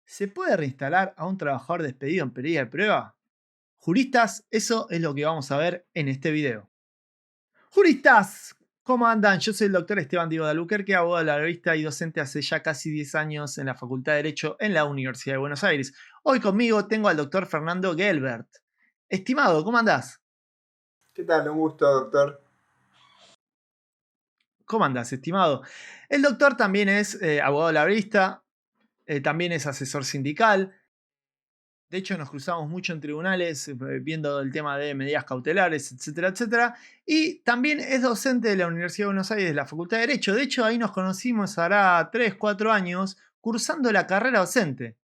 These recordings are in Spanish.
¿Se puede reinstalar a un trabajador despedido en periodo de prueba? Juristas, eso es lo que vamos a ver en este video. Juristas, ¿cómo andan? Yo soy el doctor Esteban Diego de Albuquerque, abogado laboralista y docente hace ya casi 10 años en la Facultad de Derecho en la Universidad de Buenos Aires. Hoy conmigo tengo al doctor Fernando Gelbert. Estimado, ¿cómo andás? ¿Qué tal? Un gusto, doctor. ¿Cómo andás, estimado? El doctor también es abogado laboralista, también es asesor sindical. De hecho, nos cruzamos mucho en tribunales viendo el tema de medidas cautelares, etcétera, etcétera. Y también es docente de la Universidad de Buenos Aires, de la Facultad de Derecho. De hecho, ahí nos conocimos hará 3, 4 años cursando la carrera docente.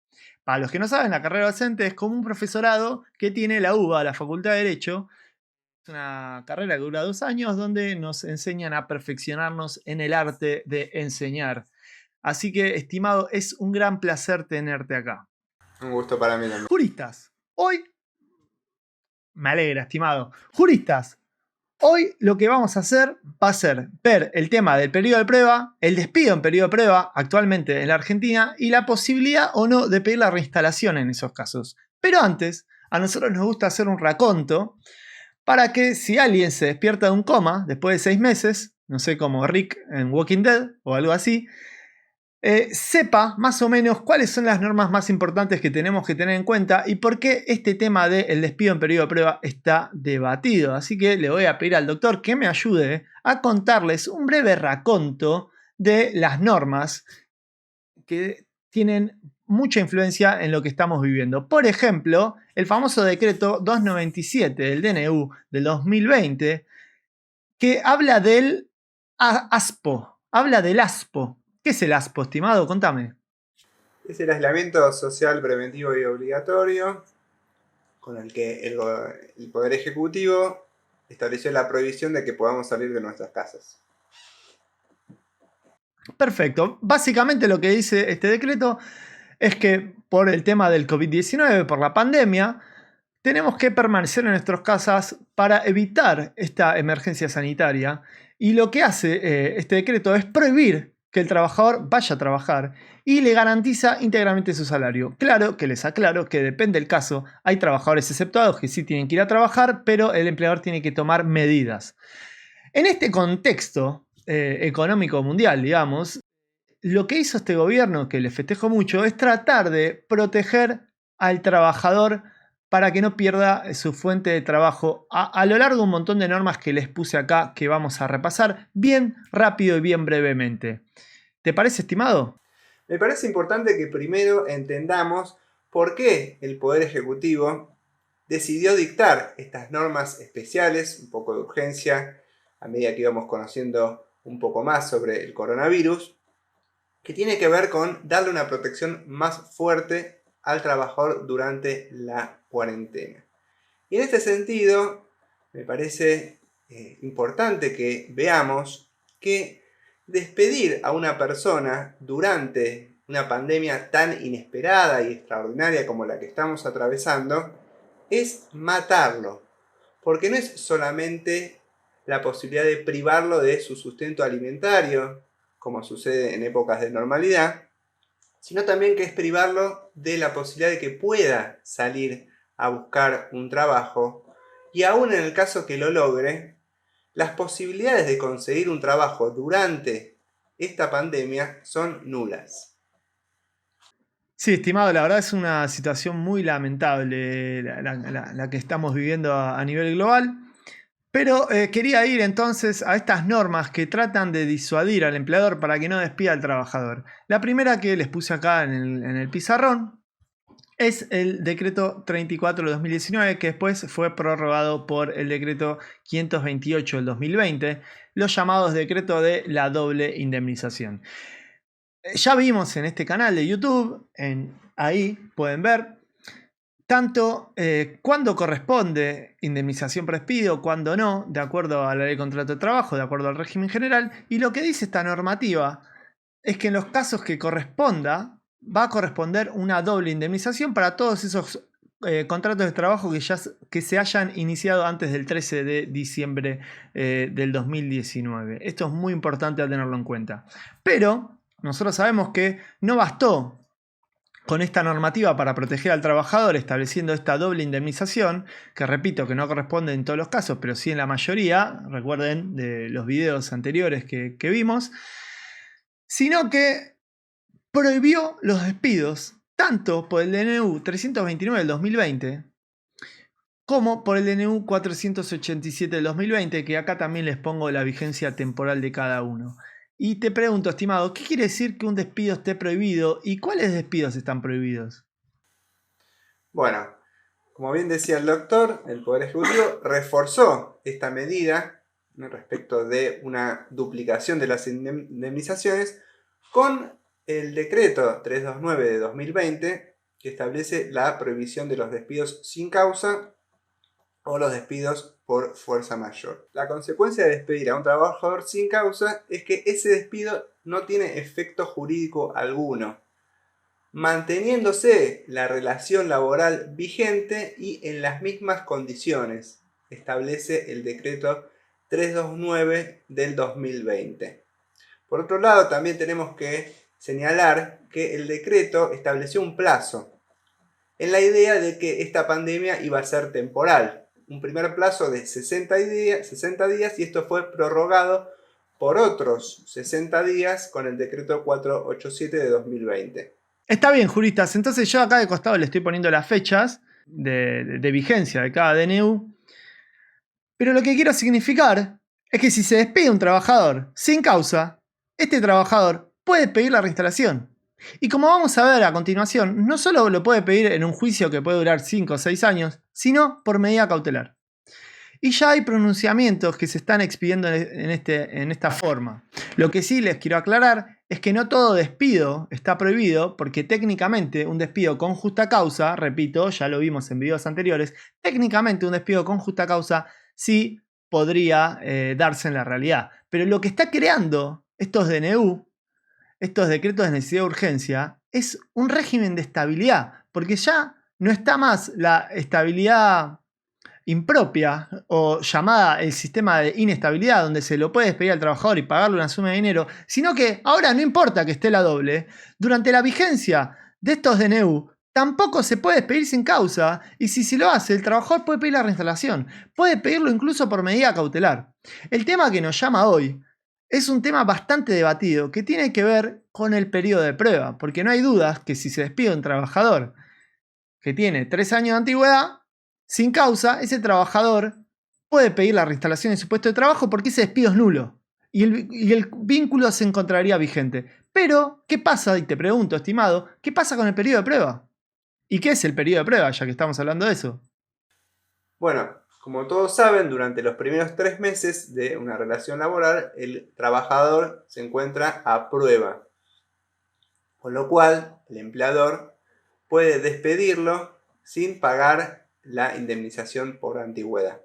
Para los que no saben, la carrera docente es como un profesorado que tiene la UBA, la Facultad de Derecho. Es una carrera que dura 2 años donde nos enseñan a perfeccionarnos en el arte de enseñar. Así que, estimado, es un gran placer tenerte acá. Un gusto para mí también. Juristas, hoy, me alegra, estimado. Juristas, hoy lo que vamos a hacer va a ser ver el tema del periodo de prueba, el despido en periodo de prueba actualmente en la Argentina y la posibilidad o no de pedir la reinstalación en esos casos. Pero antes, a nosotros nos gusta hacer un raconto para que si alguien se despierta de un coma después de 6 meses, no sé, como Rick en Walking Dead o algo así, sepa más o menos cuáles son las normas más importantes que tenemos que tener en cuenta y por qué este tema del despido en periodo de prueba está debatido. Así que le voy a pedir al doctor que me ayude a contarles un breve raconto de las normas que tienen mucha influencia en lo que estamos viviendo. Por ejemplo, el famoso decreto 297 del DNU del 2020 que habla del ASPO, habla del ASPO. ¿Qué es el ASPO, estimado? Contame. Es el aislamiento social preventivo y obligatorio con el que el Poder Ejecutivo estableció la prohibición de que podamos salir de nuestras casas. Perfecto. Básicamente lo que dice este decreto es que por el tema del COVID-19, por la pandemia, tenemos que permanecer en nuestras casas para evitar esta emergencia sanitaria. Y lo que hace este decreto es prohibir que el trabajador vaya a trabajar y le garantiza íntegramente su salario. Claro que les aclaro que depende del caso. Hay trabajadores exceptuados que sí tienen que ir a trabajar, pero el empleador tiene que tomar medidas. En este contexto económico mundial, digamos, lo que hizo este gobierno, que le festejo mucho, es tratar de proteger al trabajador para que no pierda su fuente de trabajo a lo largo de un montón de normas que les puse acá que vamos a repasar bien rápido y bien brevemente. ¿Te parece, estimado? Me parece importante que primero entendamos por qué el Poder Ejecutivo decidió dictar estas normas especiales, un poco de urgencia, a medida que íbamos conociendo un poco más sobre el coronavirus, que tiene que ver con darle una protección más fuerte al trabajador durante la cuarentena. Y en este sentido, me parece importante que veamos que despedir a una persona durante una pandemia tan inesperada y extraordinaria como la que estamos atravesando es matarlo, porque no es solamente la posibilidad de privarlo de su sustento alimentario, como sucede en épocas de normalidad, sino también que es privarlo de la posibilidad de que pueda salir a buscar un trabajo y aún en el caso que lo logre, las posibilidades de conseguir un trabajo durante esta pandemia son nulas. Sí, estimado, la verdad es una situación muy lamentable la que estamos viviendo a nivel global. Pero quería ir entonces a estas normas que tratan de disuadir al empleador para que no despida al trabajador. La primera que les puse acá en el pizarrón es el decreto 34 de 2019, que después fue prorrogado por el decreto 528 del 2020, los llamados decretos de la doble indemnización. Ya vimos en este canal de YouTube, ahí pueden ver, tanto cuándo corresponde indemnización por despido, cuándo no, de acuerdo a la ley de contrato de trabajo, de acuerdo al régimen general. Y lo que dice esta normativa es que en los casos que corresponda, va a corresponder una doble indemnización para todos esos contratos de trabajo que se hayan iniciado antes del 13 de diciembre del 2019. Esto es muy importante a tenerlo en cuenta. Pero nosotros sabemos que no bastó con esta normativa para proteger al trabajador, estableciendo esta doble indemnización, que repito que no corresponde en todos los casos, pero sí en la mayoría, recuerden de los videos anteriores que vimos, sino que prohibió los despidos, tanto por el DNU 329 del 2020, como por el DNU 487 del 2020, que acá también les pongo la vigencia temporal de cada uno. Y te pregunto, estimado, ¿qué quiere decir que un despido esté prohibido y cuáles despidos están prohibidos? Bueno, como bien decía el doctor, el Poder Ejecutivo reforzó esta medida, ¿no?, respecto de una duplicación de las indemnizaciones con el decreto 329 de 2020, que establece la prohibición de los despidos sin causa o los despidos por fuerza mayor. La consecuencia de despedir a un trabajador sin causa es que ese despido no tiene efecto jurídico alguno, manteniéndose la relación laboral vigente y en las mismas condiciones, establece el decreto 329 del 2020. Por otro lado, también tenemos que señalar que el decreto estableció un plazo, en la idea de que esta pandemia iba a ser temporal. Un primer plazo de 60 días y esto fue prorrogado por otros 60 días con el decreto 487 de 2020. Está bien, juristas. Entonces yo acá de costado le estoy poniendo las fechas de vigencia de cada DNU. Pero lo que quiero significar es que si se despide un trabajador sin causa, este trabajador puede pedir la reinstalación. Y como vamos a ver a continuación, no solo lo puede pedir en un juicio que puede durar 5 o 6 años, sino por medida cautelar. Y ya hay pronunciamientos que se están expidiendo en esta forma. Lo que sí les quiero aclarar es que no todo despido está prohibido, porque técnicamente un despido con justa causa, repito, ya lo vimos en videos anteriores, técnicamente un despido con justa causa sí podría darse en la realidad. Pero lo que está creando estos DNU, estos decretos de necesidad de urgencia, es un régimen de estabilidad, porque ya no está más la estabilidad impropia o llamada el sistema de inestabilidad, donde se lo puede despedir al trabajador y pagarle una suma de dinero, sino que ahora no importa que esté la doble, durante la vigencia de estos DNU tampoco se puede despedir sin causa, y si se lo hace, el trabajador puede pedir la reinstalación, puede pedirlo incluso por medida cautelar. El tema que nos llama hoy es un tema bastante debatido que tiene que ver con el periodo de prueba, porque no hay dudas que si se despide un trabajador que tiene 3 años de antigüedad, sin causa, ese trabajador puede pedir la reinstalación en su puesto de trabajo porque ese despido es nulo y el vínculo se encontraría vigente. Pero, ¿qué pasa? Y te pregunto, estimado, ¿qué pasa con el periodo de prueba? ¿Y qué es el periodo de prueba, ya que estamos hablando de eso? Bueno, como todos saben, durante los primeros 3 meses de una relación laboral, el trabajador se encuentra a prueba, con lo cual el empleador puede despedirlo sin pagar la indemnización por antigüedad.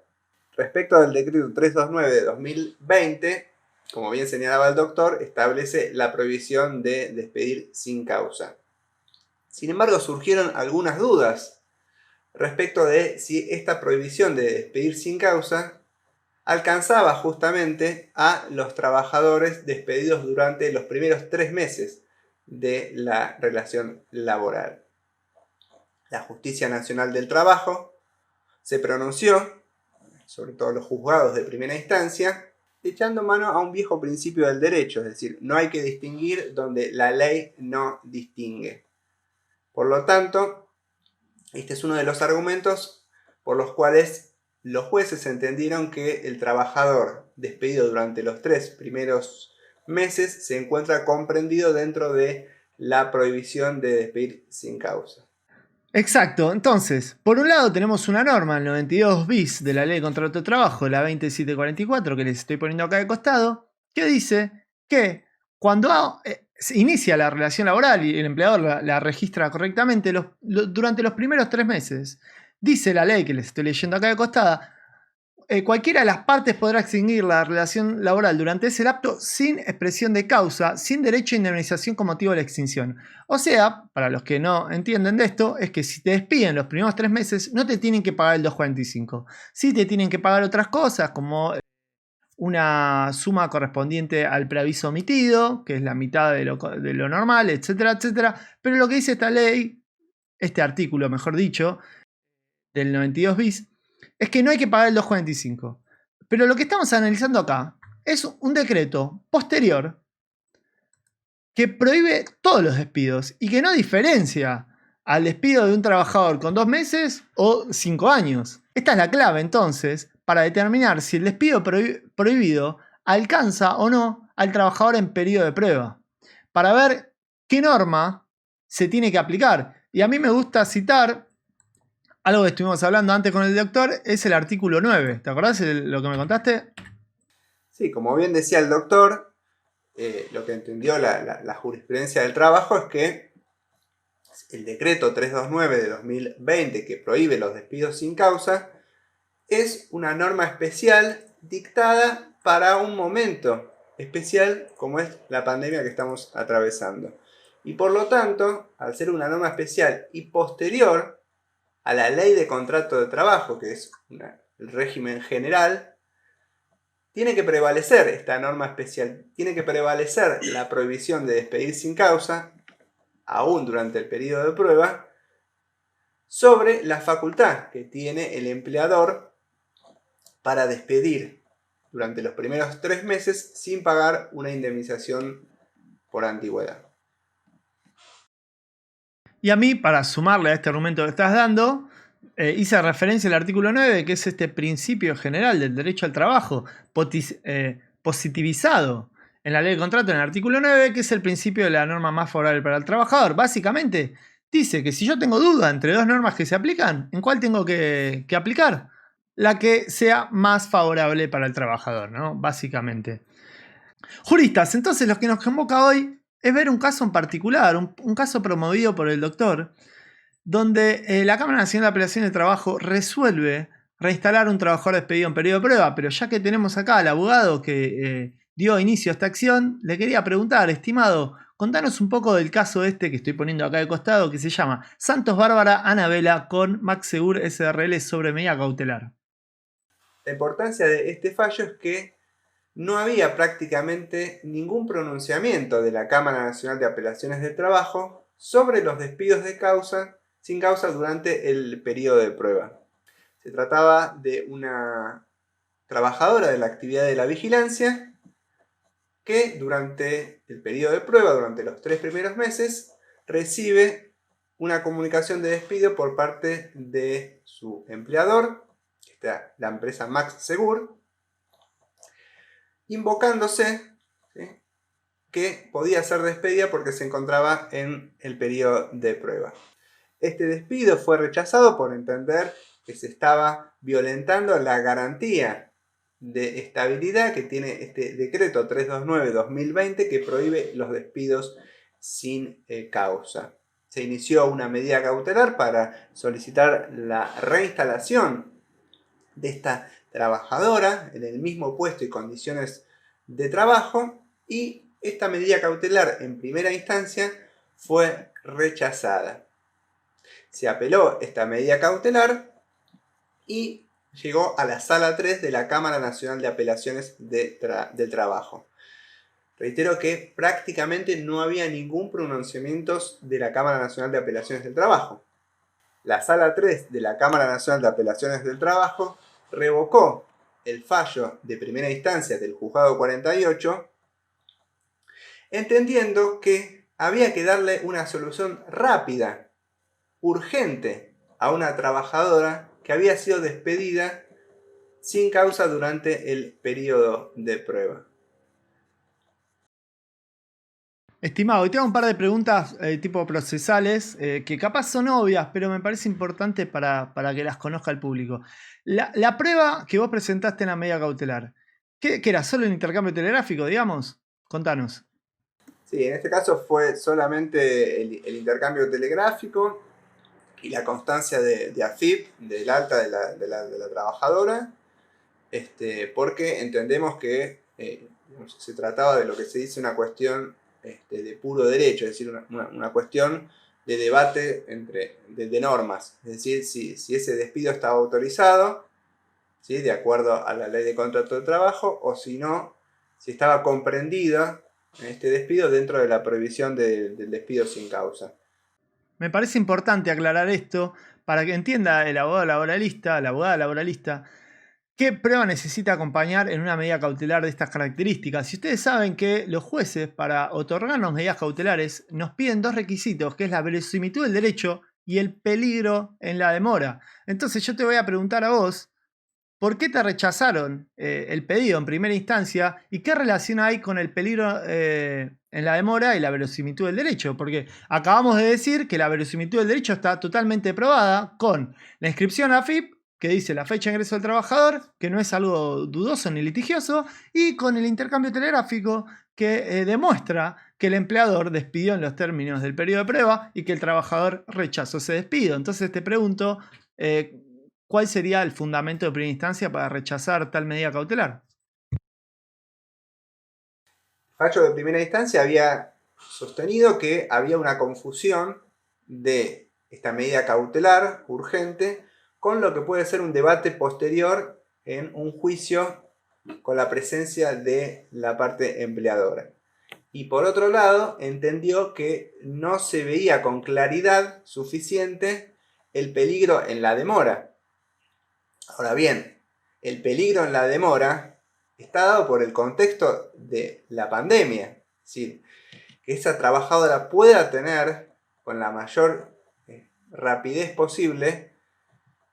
Respecto al decreto 329 de 2020, como bien señalaba el doctor, establece la prohibición de despedir sin causa. Sin embargo, surgieron algunas dudas respecto de si esta prohibición de despedir sin causa alcanzaba justamente a los trabajadores despedidos durante los primeros 3 meses de la relación laboral. La Justicia Nacional del Trabajo se pronunció, sobre todo los juzgados de primera instancia, echando mano a un viejo principio del derecho, es decir, no hay que distinguir donde la ley no distingue. Por lo tanto, este es uno de los argumentos por los cuales los jueces entendieron que el trabajador despedido durante los 3 primeros meses se encuentra comprendido dentro de la prohibición de despedir sin causa. Exacto, entonces, por un lado tenemos una norma, el 92 bis de la Ley de Contrato de Trabajo, la 2744, que les estoy poniendo acá de costado, que dice que cuando se inicia la relación laboral y el empleador la registra correctamente, durante los primeros 3 meses, dice la ley que les estoy leyendo acá de costada, cualquiera de las partes podrá extinguir la relación laboral durante ese lapso sin expresión de causa, sin derecho a indemnización con motivo de la extinción. O sea, para los que no entienden de esto, es que si te despiden los primeros 3 meses, no te tienen que pagar el 245. Sí te tienen que pagar otras cosas, como una suma correspondiente al preaviso omitido, que es la mitad de lo normal, etcétera, etcétera. Pero lo que dice esta ley este artículo, mejor dicho, del 92 bis, es que no hay que pagar el 245. Pero lo que estamos analizando acá es un decreto posterior que prohíbe todos los despidos y que no diferencia al despido de un trabajador con 2 meses o 5 años. Esta es la clave entonces para determinar si el despido prohibido alcanza o no al trabajador en periodo de prueba, para ver qué norma se tiene que aplicar. Y a mí me gusta citar algo que estuvimos hablando antes con el doctor, es el artículo 9. ¿Te acordás de lo que me contaste? Sí, como bien decía el doctor, lo que entendió la jurisprudencia del trabajo es que el decreto 329 de 2020 que prohíbe los despidos sin causa es una norma especial dictada para un momento especial como es la pandemia que estamos atravesando. Y por lo tanto, al ser una norma especial y posterior a la ley de contrato de trabajo, que es el régimen general, tiene que prevalecer esta norma especial, tiene que prevalecer la prohibición de despedir sin causa, aún durante el periodo de prueba, sobre la facultad que tiene el empleador para despedir durante los primeros 3 meses sin pagar una indemnización por antigüedad. Y a mí, para sumarle a este argumento que estás dando, hice referencia al artículo 9, que es este principio general del derecho al trabajo, positivizado en la ley de contrato en el artículo 9, que es el principio de la norma más favorable para el trabajador. Básicamente, dice que si yo tengo duda entre dos normas que se aplican, ¿en cuál tengo que aplicar? La que sea más favorable para el trabajador, ¿no? Básicamente. Juristas, entonces lo que nos convoca hoy es ver un caso en particular, un caso promovido por el doctor, donde la Cámara Nacional de Apelación de Trabajo resuelve reinstalar un trabajador despedido en periodo de prueba, pero ya que tenemos acá al abogado que dio inicio a esta acción, le quería preguntar, estimado, contanos un poco del caso este que estoy poniendo acá de costado, que se llama Santos Bárbara Anabela con MaxSegur SRL sobre medida cautelar. La importancia de este fallo es que no había prácticamente ningún pronunciamiento de la Cámara Nacional de Apelaciones del Trabajo sobre los despidos sin causa durante el periodo de prueba. Se trataba de una trabajadora de la actividad de la vigilancia que durante el periodo de prueba, durante los 3 primeros meses, recibe una comunicación de despido por parte de su empleador, que está la empresa MaxSegur, invocándose, ¿sí?, que podía ser despedida porque se encontraba en el periodo de prueba. Este despido fue rechazado por entender que se estaba violentando la garantía de estabilidad que tiene este decreto 329-2020 que prohíbe los despidos sin causa. Se inició una medida cautelar para solicitar la reinstalación de esta trabajadora en el mismo puesto y condiciones de trabajo, y esta medida cautelar en primera instancia fue rechazada. Se apeló esta medida cautelar y llegó a la Sala 3 de la Cámara Nacional de Apelaciones del Trabajo. Reitero que prácticamente no había ningún pronunciamiento de la Cámara Nacional de Apelaciones del Trabajo. La Sala 3 de la Cámara Nacional de Apelaciones del Trabajo revocó el fallo de primera instancia del Juzgado 48, entendiendo que había que darle una solución rápida, urgente, a una trabajadora que había sido despedida sin causa durante el periodo de prueba. Estimado, y te hago un par de preguntas tipo procesales que capaz son obvias, pero me parece importante para que las conozca el público. La prueba que vos presentaste en la medida cautelar, ¿qué era? ¿Solo el intercambio telegráfico, digamos? Contanos. Sí, en este caso fue solamente el intercambio telegráfico y la constancia de AFIP, del alta de la trabajadora, porque entendemos que se trataba de lo que se dice una cuestión de puro derecho, es decir, una cuestión de debate de normas, es decir, si ese despido estaba autorizado, ¿sí?, de acuerdo a la ley de contrato de trabajo, o si no, si estaba comprendido este despido dentro de la prohibición del despido sin causa. Me parece importante aclarar esto para que entienda el abogado laboralista, la abogada laboralista, qué prueba necesita acompañar en una medida cautelar de estas características. Si ustedes saben que los jueces, para otorgarnos medidas cautelares, nos piden dos requisitos, que es la verosimilitud del derecho y el peligro en la demora. Entonces yo te voy a preguntar a vos, ¿por qué te rechazaron el pedido en primera instancia y qué relación hay con el peligro en la demora y la verosimilitud del derecho? Porque acabamos de decir que la verosimilitud del derecho está totalmente probada con la inscripción a AFIP, que dice la fecha de ingreso del trabajador, que no es algo dudoso ni litigioso, y con el intercambio telegráfico, que demuestra que el empleador despidió en los términos del periodo de prueba y que el trabajador rechazó ese despido. Entonces te pregunto, ¿cuál sería el fundamento de primera instancia para rechazar tal medida cautelar? El fallo de primera instancia había sostenido que había una confusión de esta medida cautelar urgente con lo que puede ser un debate posterior en un juicio con la presencia de la parte empleadora. Y por otro lado, entendió que no se veía con claridad suficiente el peligro en la demora. Ahora bien, el peligro en la demora está dado por el contexto de la pandemia. Es decir, que esa trabajadora pueda tener con la mayor rapidez posible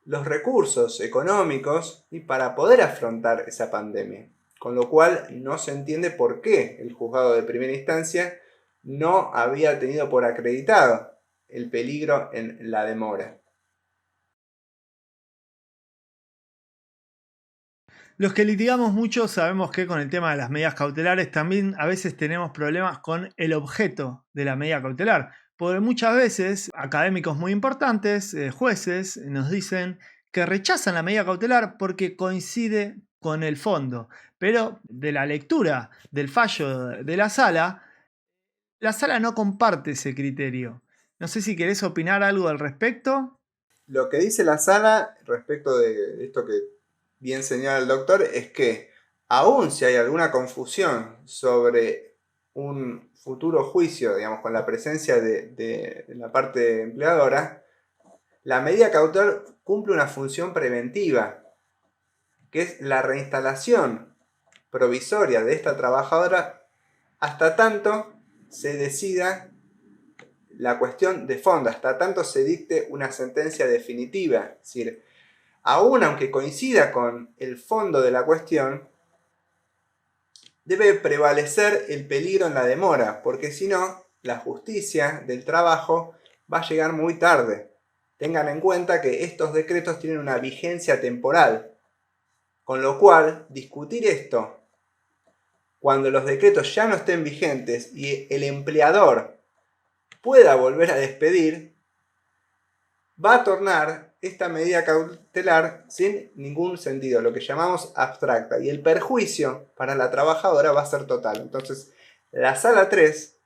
los recursos económicos y para poder afrontar esa pandemia. Con lo cual no se entiende por qué el juzgado de primera instancia no había tenido por acreditado el peligro en la demora. Los que litigamos mucho sabemos que con el tema de las medidas cautelares también a veces tenemos problemas con el objeto de la medida cautelar. Porque muchas veces académicos muy importantes, jueces, nos dicen que rechazan la medida cautelar porque coincide con el fondo. Pero de la lectura del fallo de la sala no comparte ese criterio. No sé si querés opinar algo al respecto. Lo que dice la sala respecto de esto que bien señala el doctor es que aun si hay alguna confusión sobre un futuro juicio, digamos, con la presencia de la parte empleadora, la medida cautelar cumple una función preventiva, que es la reinstalación provisoria de esta trabajadora hasta tanto se decida la cuestión de fondo, hasta tanto se dicte una sentencia definitiva. Es decir, aún aunque coincida con el fondo de la cuestión, debe prevalecer el peligro en la demora, porque si no, la justicia del trabajo va a llegar muy tarde. Tengan en cuenta que estos decretos tienen una vigencia temporal, con lo cual discutir esto cuando los decretos ya no estén vigentes y el empleador pueda volver a despedir, va a tornar esta medida cautelar sin ningún sentido, lo que llamamos abstracta, y el perjuicio para la trabajadora va a ser total. Entonces, la Sala 3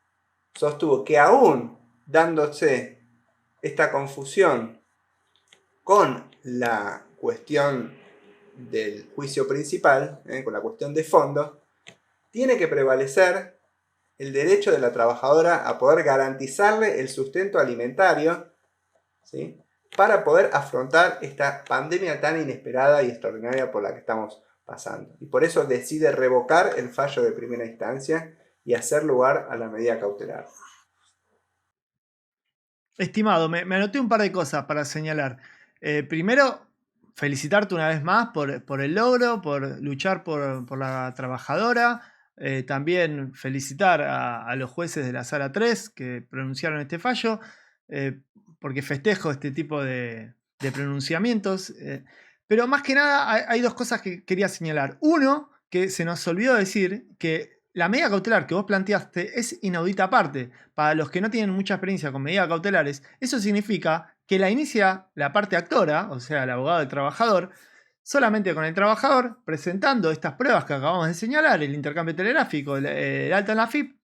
sostuvo que aún dándose esta confusión con la cuestión del juicio principal, con la cuestión de fondo, tiene que prevalecer el derecho de la trabajadora a poder garantizarle el sustento alimentario, ¿sí?, para poder afrontar esta pandemia tan inesperada y extraordinaria por la que estamos pasando. Y por eso decide revocar el fallo de primera instancia y hacer lugar a la medida cautelar. Estimado, me anoté un par de cosas para señalar. Primero, felicitarte una vez más por el logro, por luchar por la trabajadora. También felicitar a los jueces de la Sala 3 que pronunciaron este fallo, porque festejo este tipo de pronunciamientos. Pero más que nada hay dos cosas que quería señalar. Uno, que se nos olvidó decir que la medida cautelar que vos planteaste es inaudita aparte. Para los que no tienen mucha experiencia con medidas cautelares, eso significa que la inicia la parte actora, o sea, el abogado del trabajador, solamente con el trabajador presentando estas pruebas que acabamos de señalar, el intercambio telegráfico, el alta en la FIP,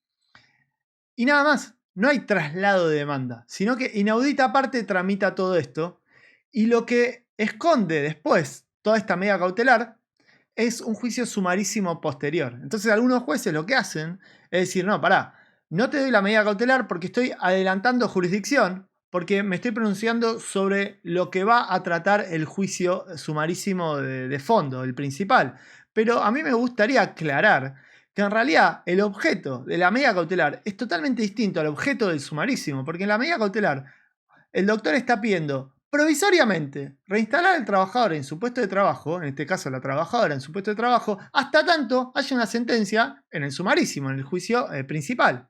y nada más. No hay traslado de demanda, sino que inaudita aparte tramita todo esto, y lo que esconde después toda esta medida cautelar es un juicio sumarísimo posterior. Entonces algunos jueces lo que hacen es decir, no, pará, no te doy la medida cautelar porque estoy adelantando jurisdicción, porque me estoy pronunciando sobre lo que va a tratar el juicio sumarísimo de fondo, el principal. Pero a mí me gustaría aclarar que en realidad el objeto de la medida cautelar es totalmente distinto al objeto del sumarísimo, porque en la medida cautelar el doctor está pidiendo provisoriamente reinstalar al trabajador en su puesto de trabajo, en este caso la trabajadora en su puesto de trabajo, hasta tanto haya una sentencia en el sumarísimo, en el juicio principal.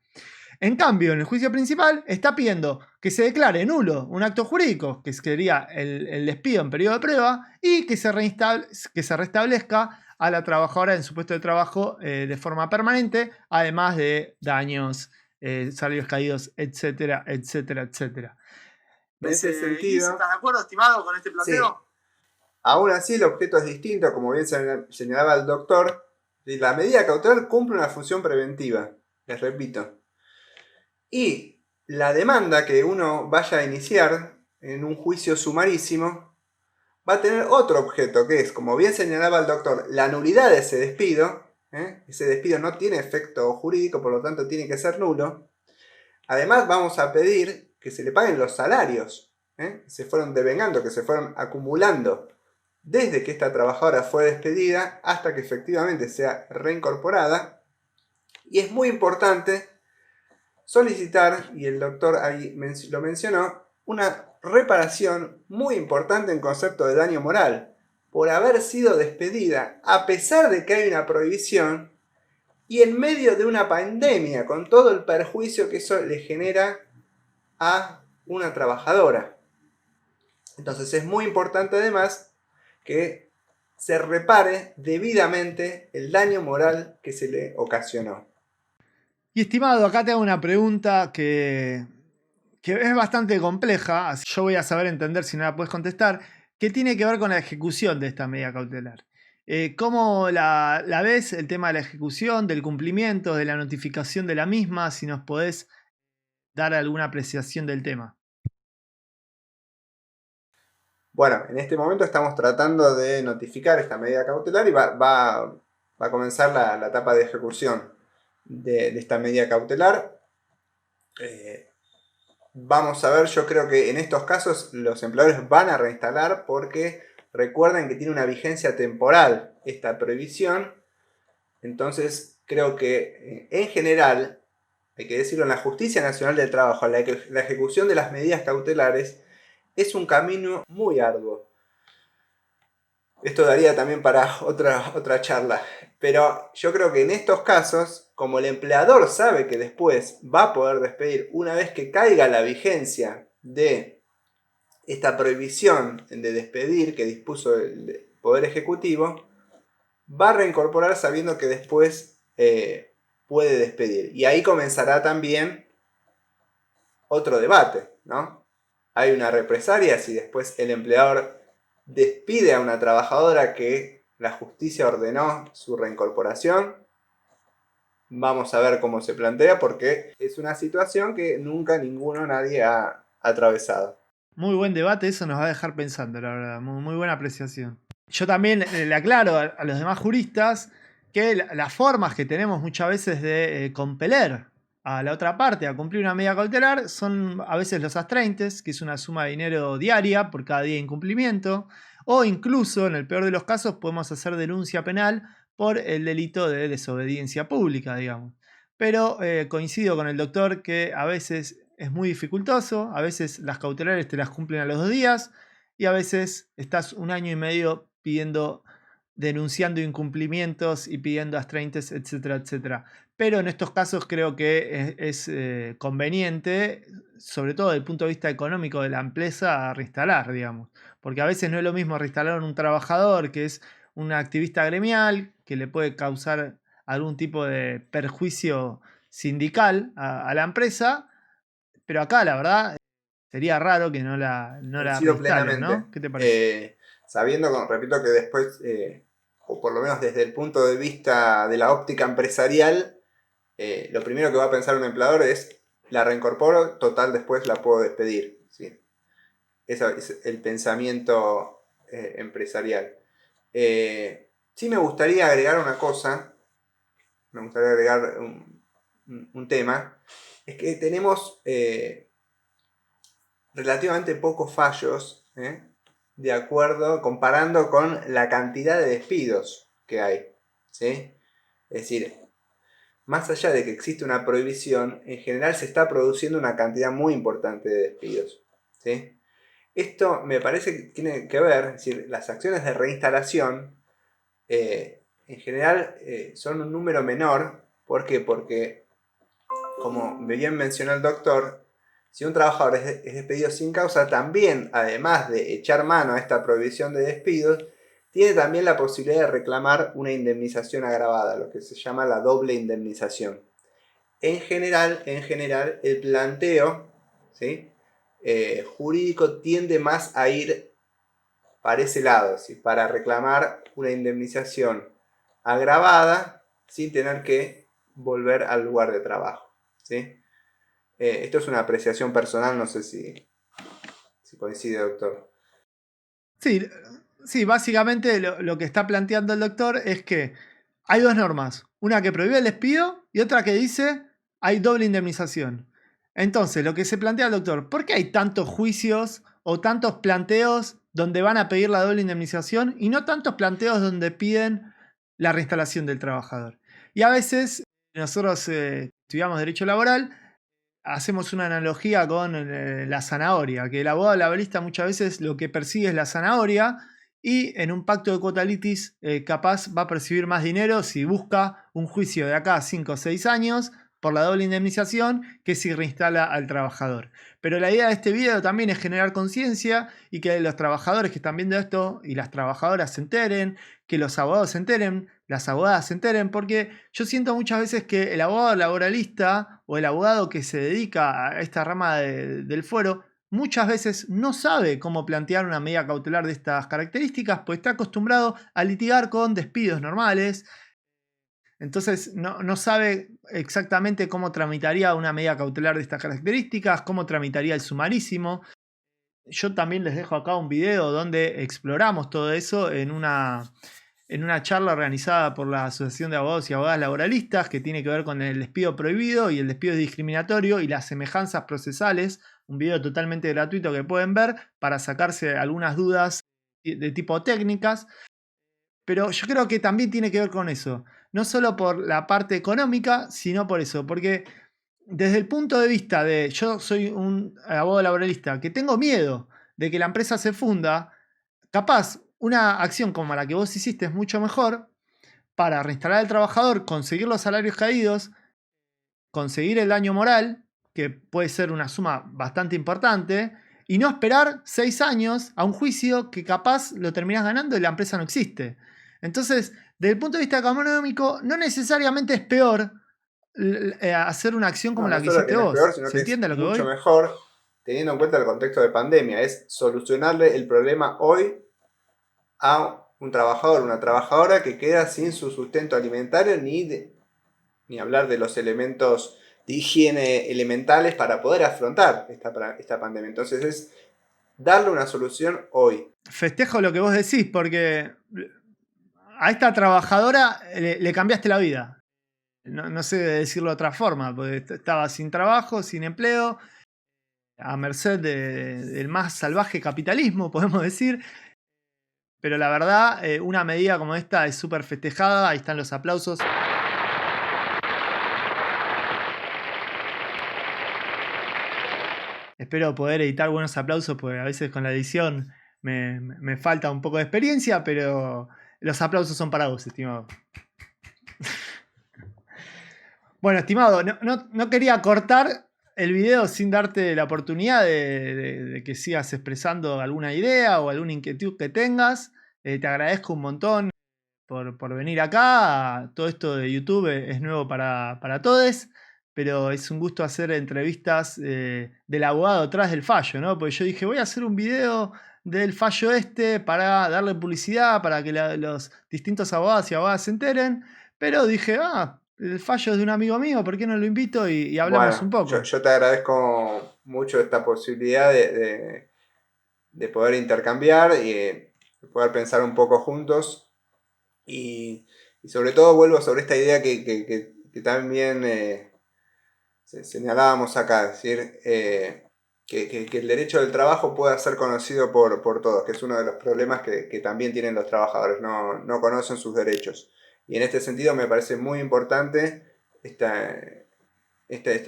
En cambio, en el juicio principal está pidiendo que se declare nulo un acto jurídico, que sería el despido en periodo de prueba, y que se restablezca a la trabajadora en su puesto de trabajo de forma permanente, además de daños, salarios caídos, etcétera, etcétera, etcétera. En ese ¿Estás sentido, de acuerdo, estimado, con este sí. planteo? Aún así, el objeto es distinto, como bien señalaba el doctor. Y la medida cautelar cumple una función preventiva, les repito. Y la demanda que uno vaya a iniciar en un juicio sumarísimo va a tener otro objeto, que es, como bien señalaba el doctor, la nulidad de ese despido. Ese despido no tiene efecto jurídico, por lo tanto tiene que ser nulo. Además, vamos a pedir que se le paguen los salarios, que se fueron devengando, que se fueron acumulando desde que esta trabajadora fue despedida hasta que efectivamente sea reincorporada. Y es muy importante solicitar, y el doctor ahí lo mencionó, una reparación muy importante en concepto de daño moral por haber sido despedida a pesar de que hay una prohibición y en medio de una pandemia, con todo el perjuicio que eso le genera a una trabajadora. Entonces es muy importante además que se repare debidamente el daño moral que se le ocasionó. Y estimado, acá te hago una pregunta que es bastante compleja, así yo voy a saber entender si no la puedes contestar, que tiene que ver con la ejecución de esta medida cautelar. ¿Cómo la ves el tema de la ejecución, del cumplimiento, de la notificación de la misma? Si nos podés dar alguna apreciación del tema. Bueno, en este momento estamos tratando de notificar esta medida cautelar y va a comenzar la etapa de ejecución de esta medida cautelar. Vamos a ver, yo creo que en estos casos los empleadores van a reinstalar porque recuerden que tiene una vigencia temporal esta prohibición. Entonces creo que en general, hay que decirlo, en la Justicia Nacional del Trabajo, la ejecución de las medidas cautelares es un camino muy arduo. Esto daría también para otra charla. Pero yo creo que en estos casos, como el empleador sabe que después va a poder despedir una vez que caiga la vigencia de esta prohibición de despedir que dispuso el Poder Ejecutivo, va a reincorporar sabiendo que después puede despedir. Y ahí comenzará también otro debate, ¿no? Hay una represalia si después el empleador despide a una trabajadora que la justicia ordenó su reincorporación. Vamos a ver cómo se plantea porque es una situación que nunca nadie ha atravesado. Muy buen debate, eso nos va a dejar pensando, la verdad. Muy buena apreciación. Yo también le aclaro a los demás juristas que las formas que tenemos muchas veces de compeler a la otra parte a cumplir una medida cautelar son a veces los astraintes, que es una suma de dinero diaria por cada día de incumplimiento, o incluso, en el peor de los casos, podemos hacer denuncia penal por el delito de desobediencia pública, digamos. Pero coincido con el doctor que a veces es muy dificultoso, a veces las cautelares te las cumplen a los 2 días y a veces estás un año y medio denunciando incumplimientos y pidiendo astraintes, etcétera, etcétera. Pero en estos casos creo que es conveniente, sobre todo desde el punto de vista económico de la empresa, reinstalar, digamos. Porque a veces no es lo mismo reinstalar a un trabajador que es un activista gremial, que le puede causar algún tipo de perjuicio sindical a la empresa, pero acá la verdad sería raro que no la Coincido reinstalen, plenamente. ¿no? ¿Qué te parece? Sabiendo, repito, que después, o por lo menos desde el punto de vista de la óptica empresarial, lo primero que va a pensar un empleador es, la reincorporo, total después la puedo despedir. ¿Sí? Ese es el pensamiento empresarial. Sí me gustaría agregar una cosa, me gustaría agregar un tema, es que tenemos relativamente pocos fallos, de acuerdo, comparando con la cantidad de despidos que hay, ¿sí? Es decir, más allá de que existe una prohibición, en general se está produciendo una cantidad muy importante de despidos, ¿sí? Esto me parece que tiene que ver, es decir, las acciones de reinstalación en general son un número menor. ¿Por qué? Porque, como bien mencionó el doctor, si un trabajador es despedido sin causa, también, además de echar mano a esta prohibición de despidos, tiene también la posibilidad de reclamar una indemnización agravada, lo que se llama la doble indemnización. En general, el planteo, ¿sí? Jurídico tiende más a ir para ese lado, ¿sí? Para reclamar una indemnización agravada sin tener que volver al lugar de trabajo, ¿sí? Esto es una apreciación personal, no sé si coincide, doctor. Sí, sí, básicamente lo que está planteando el doctor es que hay dos normas, una que prohíbe el despido y otra que dice hay doble indemnización. Entonces, lo que se plantea el doctor, ¿por qué hay tantos juicios o tantos planteos donde van a pedir la doble indemnización y no tantos planteos donde piden la reinstalación del trabajador? Y a veces nosotros estudiamos derecho laboral, hacemos una analogía con la zanahoria, que el abogado laboralista muchas veces lo que persigue es la zanahoria y en un pacto de cuota litis capaz va a percibir más dinero si busca un juicio de acá a 5 o 6 años por la doble indemnización que si reinstala al trabajador. Pero la idea de este video también es generar conciencia y que los trabajadores que están viendo esto y las trabajadoras se enteren, que los abogados se enteren, las abogadas se enteren, porque yo siento muchas veces que el abogado laboralista o el abogado que se dedica a esta rama del fuero muchas veces no sabe cómo plantear una medida cautelar de estas características, pues está acostumbrado a litigar con despidos normales. Entonces no sabe exactamente cómo tramitaría una medida cautelar de estas características, cómo tramitaría el sumarísimo. Yo también les dejo acá un video donde exploramos todo eso en una charla organizada por la Asociación de Abogados y Abogadas Laboralistas que tiene que ver con el despido prohibido y el despido discriminatorio y las semejanzas procesales. Un video totalmente gratuito que pueden ver para sacarse algunas dudas de tipo técnicas. Pero yo creo que también tiene que ver con eso. No solo por la parte económica, sino por eso. Porque desde el punto de vista de yo soy un abogado laboralista que tengo miedo de que la empresa se funda, capaz una acción como la que vos hiciste es mucho mejor para reinstalar al trabajador, conseguir los salarios caídos, conseguir el daño moral, que puede ser una suma bastante importante, y no esperar 6 años a un juicio que capaz lo terminás ganando y la empresa no existe. Entonces, desde el punto de vista económico, no necesariamente es peor hacer una acción como No, la no que solo que hiciste no es vos. peor, sino ¿Se que es entiende a lo que mucho voy? mejor teniendo en cuenta el contexto de pandemia. Es solucionarle el problema hoy a un trabajador, una trabajadora que queda sin su sustento alimentario ni hablar de los elementos de higiene elementales para poder afrontar esta pandemia. Entonces es darle una solución hoy. Festejo lo que vos decís, porque a esta trabajadora le cambiaste la vida. No sé decirlo de otra forma, porque estaba sin trabajo, sin empleo, a merced del más salvaje capitalismo, podemos decir. Pero la verdad, una medida como esta es súper festejada. Ahí están los aplausos. Espero poder editar buenos aplausos, porque a veces con la edición me falta un poco de experiencia, pero los aplausos son para vos, estimado. Bueno, estimado, no quería cortar el video sin darte la oportunidad de que sigas expresando alguna idea o alguna inquietud que tengas. Te agradezco un montón por venir acá. Todo esto de YouTube es nuevo para todos, pero es un gusto hacer entrevistas del abogado detrás del fallo, ¿no? Porque yo dije, voy a hacer un video del fallo este para darle publicidad, para que los distintos abogados y abogadas se enteren, pero dije, el fallo es de un amigo mío, ¿por qué no lo invito y hablamos un Bueno, poco? yo te agradezco mucho esta posibilidad de poder intercambiar y de poder pensar un poco juntos. Y sobre todo vuelvo sobre esta idea que también señalábamos acá, es decir, que el derecho del trabajo pueda ser conocido por todos, que es uno de los problemas que también tienen los trabajadores, no conocen sus derechos. Y en este sentido me parece muy importante esta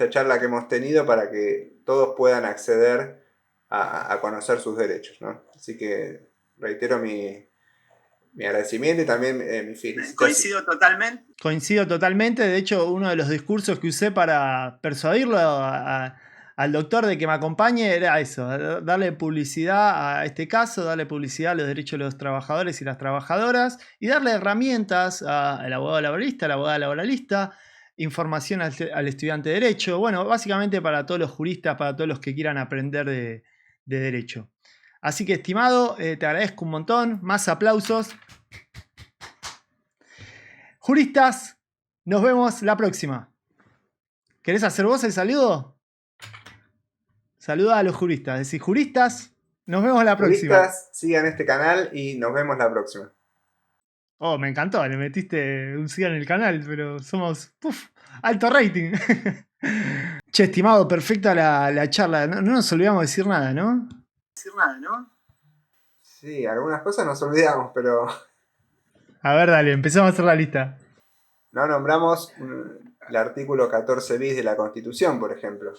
charla que hemos tenido para que todos puedan acceder a conocer sus derechos, ¿no? Así que reitero mi agradecimiento y también mi felicitación. Coincido totalmente. Coincido totalmente. De hecho, uno de los discursos que usé para persuadirlo al doctor de que me acompañe era eso, darle publicidad a este caso, darle publicidad a los derechos de los trabajadores y las trabajadoras y darle herramientas al abogado laboralista, a la abogada laboralista, información al estudiante de derecho, bueno, básicamente para todos los juristas, para todos los que quieran aprender de derecho. Así que, estimado, te agradezco un montón, más aplausos. Juristas, nos vemos la próxima. ¿Querés hacer vos el saludo? Saluda a los juristas. Decís, juristas, nos vemos la próxima. Juristas, sigan este canal y nos vemos la próxima. Oh, me encantó, le metiste un sigan en el canal, pero somos alto rating. Che, estimado, perfecta la charla. No nos olvidamos de decir nada, ¿no? Sí, algunas cosas nos olvidamos, pero A ver, dale, empezamos a hacer la lista. no nombramos el artículo 14 bis de la Constitución, por ejemplo.